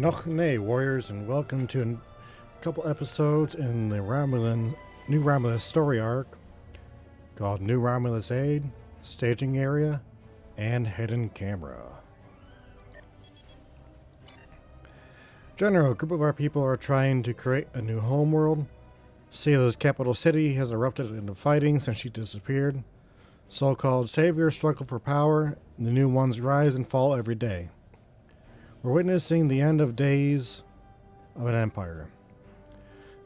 Noch nay, warriors, and welcome to a couple episodes in the New Romulus story arc called New Romulus Aid, Staging Area, and Hidden Camera. General, a group of our people are trying to create a new homeworld. Sela's capital city has erupted into fighting since she disappeared. So-called saviors struggle for power, and the new ones rise and fall every day. We're witnessing the end of days of an empire.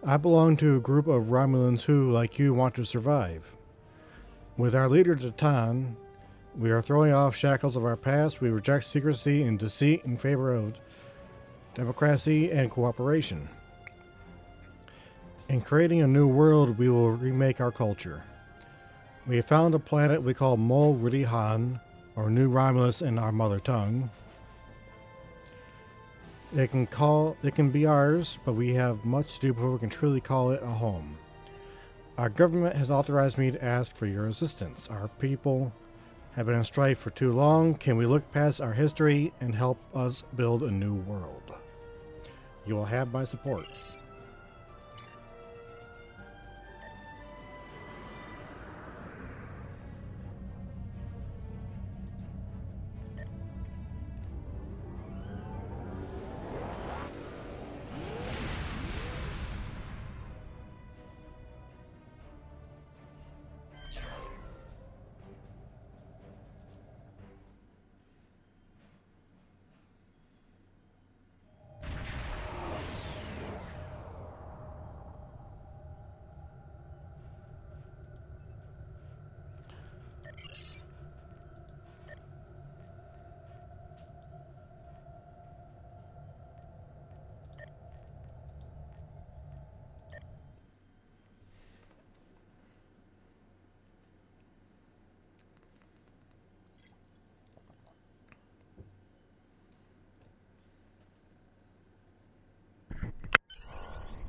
I belong to a group of Romulans who, like you, want to survive. With our leader Titan, we are throwing off shackles of our past. We reject secrecy and deceit in favor of democracy and cooperation. In creating a new world, we will remake our culture. We have found a planet we call Mol Ridihan, or New Romulus in our mother tongue. It can be ours, but we have much to do before we can truly call it a home. Our government has authorized me to ask for your assistance. Our people have been in strife for too long. Can we look past our history and help us build a new world? You will have my support.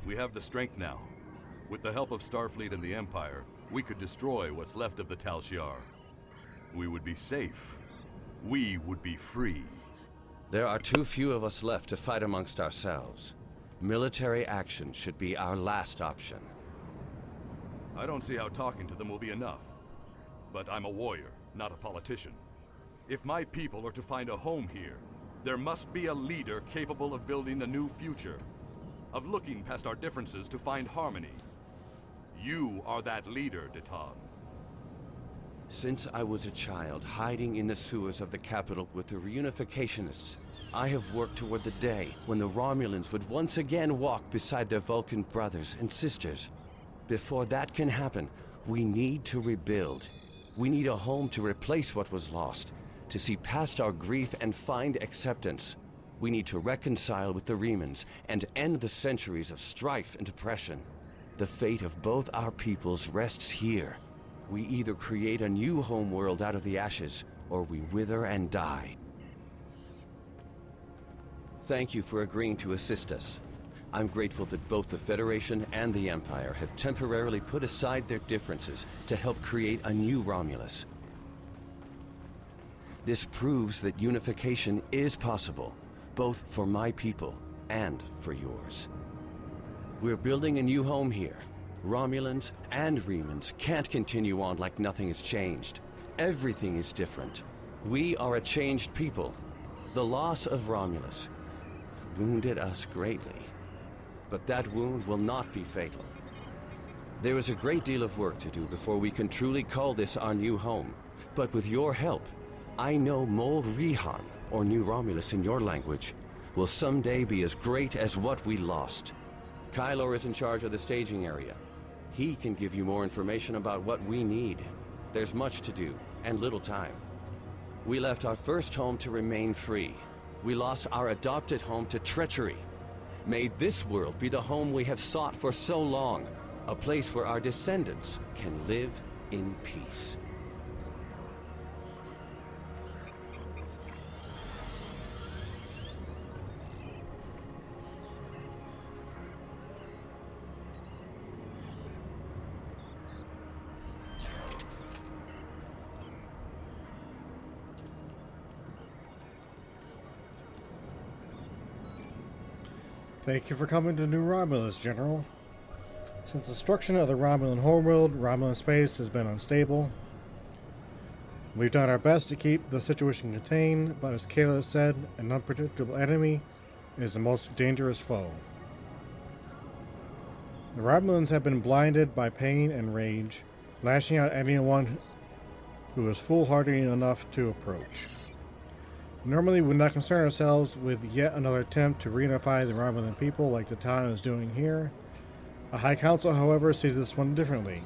We have the strength now. With the help of Starfleet and the Empire, we could destroy what's left of the Tal Shiar. We would be safe. We would be free. There are too few of us left to fight amongst ourselves. Military action should be our last option. I don't see how talking to them will be enough. But I'm a warrior, not a politician. If my people are to find a home here, there must be a leader capable of building the new future. Of looking past our differences to find harmony. You are that leader, Titan. Since I was a child, hiding in the sewers of the capital with the reunificationists, I have worked toward the day when the Romulans would once again walk beside their Vulcan brothers and sisters. Before that can happen, we need to rebuild. We need a home to replace what was lost, to see past our grief and find acceptance. We need to reconcile with the Remans and end the centuries of strife and oppression. The fate of both our peoples rests here. We either create a new homeworld out of the ashes, or we wither and die. Thank you for agreeing to assist us. I'm grateful that both the Federation and the Empire have temporarily put aside their differences to help create a new Romulus. This proves that unification is possible, both for my people and for yours. We're building a new home here. Romulans and Remans can't continue on like nothing has changed. Everything is different. We are a changed people. The loss of Romulus wounded us greatly. But that wound will not be fatal. There is a great deal of work to do before we can truly call this our new home. But with your help, I know Mol Rihan, or New Romulus in your language, will someday be as great as what we lost. Kylor is in charge of the staging area. He can give you more information about what we need. There's much to do, and little time. We left our first home to remain free. We lost our adopted home to treachery. May this world be the home we have sought for so long, a place where our descendants can live in peace. Thank you for coming to New Romulus, General. Since the destruction of the Romulan homeworld, Romulan space has been unstable. We've done our best to keep the situation contained, but as Kayla said, an unpredictable enemy is the most dangerous foe. The Romulans have been blinded by pain and rage, lashing out at anyone who is foolhardy enough to approach. Normally, we would not concern ourselves with yet another attempt to reunify the Romulan people like the Titan is doing here. The High Council, however, sees this one differently.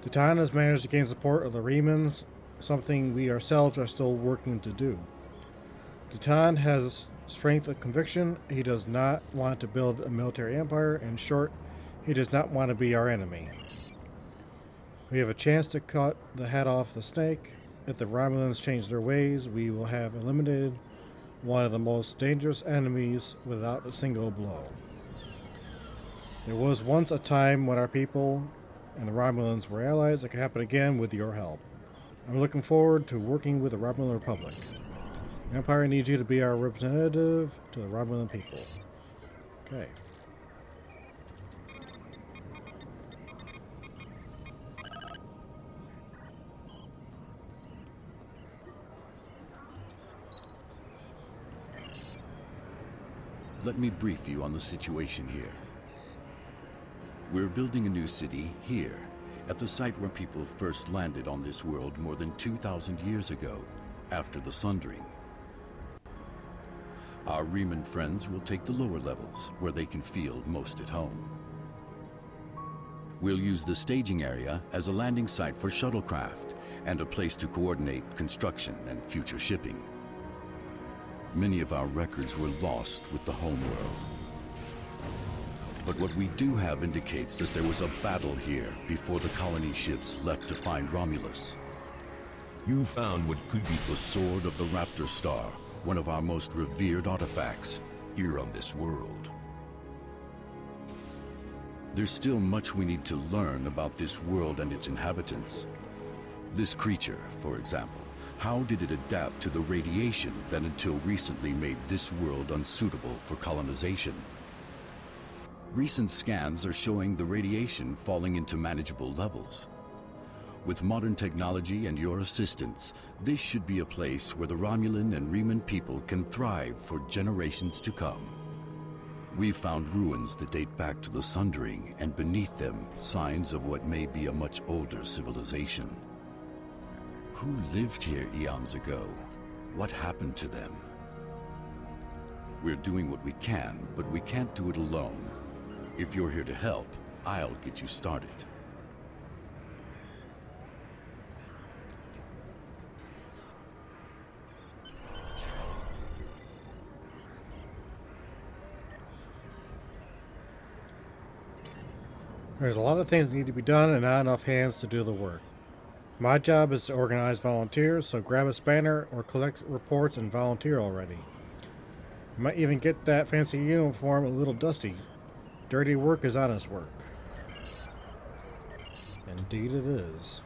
The Titan has managed to gain support of the Remans, something we ourselves are still working to do. The Titan has strength of conviction. He does not want to build a military empire. In short, he does not want to be our enemy. We have a chance to cut the head off the snake. If the Romulans change their ways, we will have eliminated one of the most dangerous enemies without a single blow. There was once a time when our people and the Romulans were allies. It could happen again with your help. I'm looking forward to working with the Romulan Republic. The Empire needs you to be our representative to the Romulan people. Okay. Let me brief you on the situation here. We're building a new city here, at the site where people first landed on this world more than 2,000 years ago, after the Sundering. Our Reman friends will take the lower levels, where they can feel most at home. We'll use the staging area as a landing site for shuttlecraft, and a place to coordinate construction and future shipping. Many of our records were lost with the homeworld. But what we do have indicates that there was a battle here before the colony ships left to find Romulus. You found what could be The Sword of the Raptor Star, one of our most revered artifacts. here on this world. There's still much we need to learn about this world and its inhabitants. This creature, for example. How did it adapt to the radiation that until recently made this world unsuitable for colonization? Recent scans are showing the radiation falling into manageable levels. With modern technology and your assistance, this should be a place where the Romulan and Reman people can thrive for generations to come. We've found ruins that date back to the Sundering, and beneath them, signs of what may be a much older civilization. Who lived here eons ago? What happened to them? We're doing what we can, but we can't do it alone. If you're here to help, I'll get you started. There's a lot of things that need to be done and not enough hands to do the work. My job is to organize volunteers, so grab a spanner or collect reports and volunteer already. You might even get that fancy uniform a little dusty. Dirty work is honest work. Indeed it is.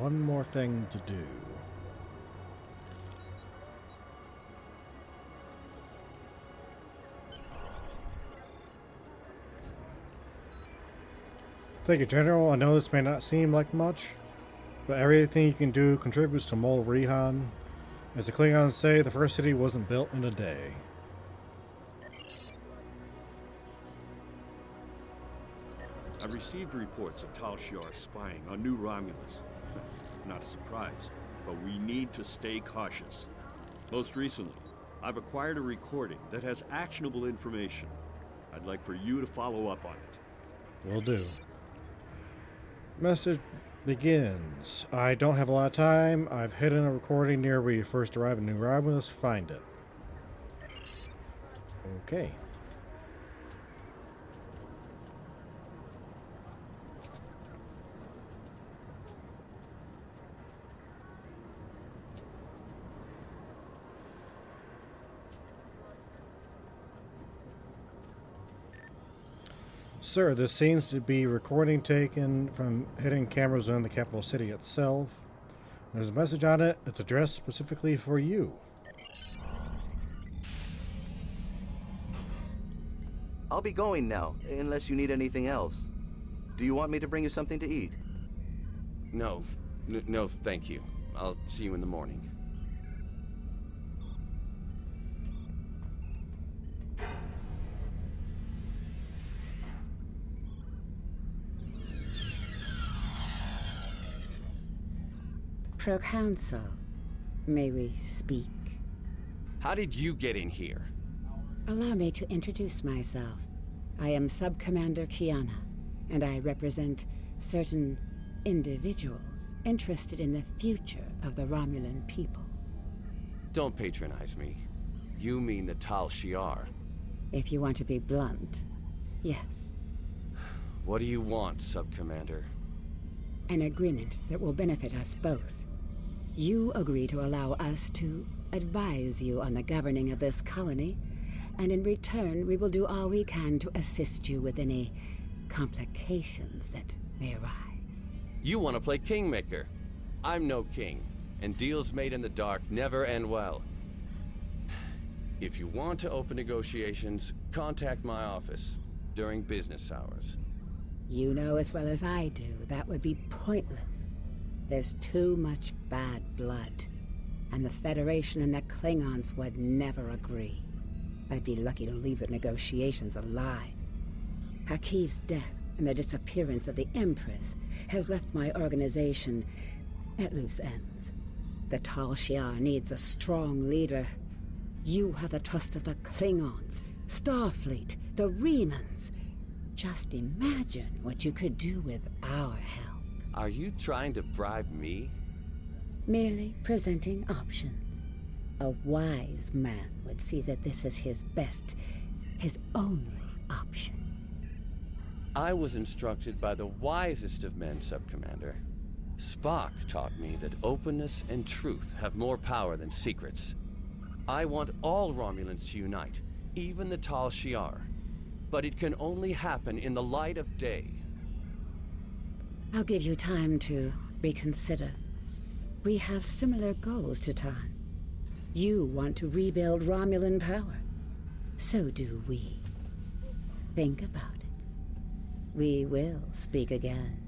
one more thing to do. Thank you, General. I know this may not seem like much, but everything you can do contributes to Mol Rihan. As the Klingons say, the first city wasn't built in a day. I've received reports of Tal Shiar spying on New Romulus. Not a surprise, but we need to stay cautious. Most recently, I've acquired a recording that has actionable information. I'd like for you to follow up on it. Will do. Message begins. I don't have a lot of time. I've hidden a recording near where you first arrived in New Romulus. Find it. Okay. Sir, this seems to be recording taken from hidden cameras in the capital city itself. There's a message on it. It's addressed specifically for you. I'll be going now, unless you need anything else. Do you want me to bring you something to eat? No, thank you. I'll see you in the morning. Pro-Council, may we speak? How did you get in here? Allow me to introduce myself. I am Sub-Commander Kiana, and I represent certain individuals interested in the future of the Romulan people. Don't patronize me. You mean the Tal Shiar. If you want to be blunt, yes. What do you want, Sub-Commander? An agreement that will benefit us both. You agree to allow us to advise you on the governing of this colony, and in return we will do all we can to assist you with any complications that may arise. You want to play Kingmaker. I'm no king, and deals made in the dark never end well. If you want to open negotiations, contact my office during business hours. You know as well as I do that would be pointless. There's too much bad blood, and the Federation and the Klingons would never agree. I'd be lucky to leave the negotiations alive. Hakiv's death and the disappearance of the Empress has left my organization at loose ends. The Tal Shiar needs a strong leader. You have the trust of the Klingons, Starfleet, the Remans. Just imagine what you could do with our help. Are you trying to bribe me? Merely presenting options. A wise man would see that this is his best, his only option. I was instructed by the wisest of men, Sub-Commander. Spock taught me that openness and truth have more power than secrets. I want all Romulans to unite, even the Tal Shiar. But it can only happen in the light of day. I'll give you time to reconsider. We have similar goals to Tan. You want to rebuild Romulan power. So do we. Think about it. We will speak again.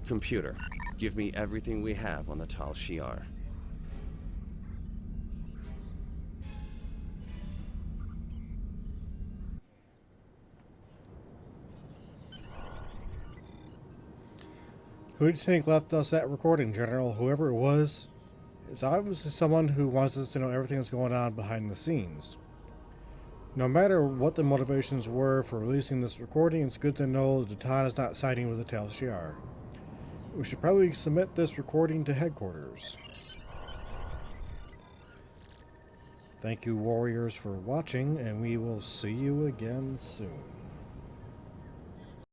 Computer, give me everything we have on the Tal Shiar. Who do you think left us that recording, General? Whoever it was, it's obviously someone who wants us to know everything that's going on behind the scenes. No matter what the motivations were for releasing this recording, it's good to know that Tan is not siding with the Tal Shiar. We should probably submit this recording to headquarters. Thank you, warriors, for watching, and we will see you again soon.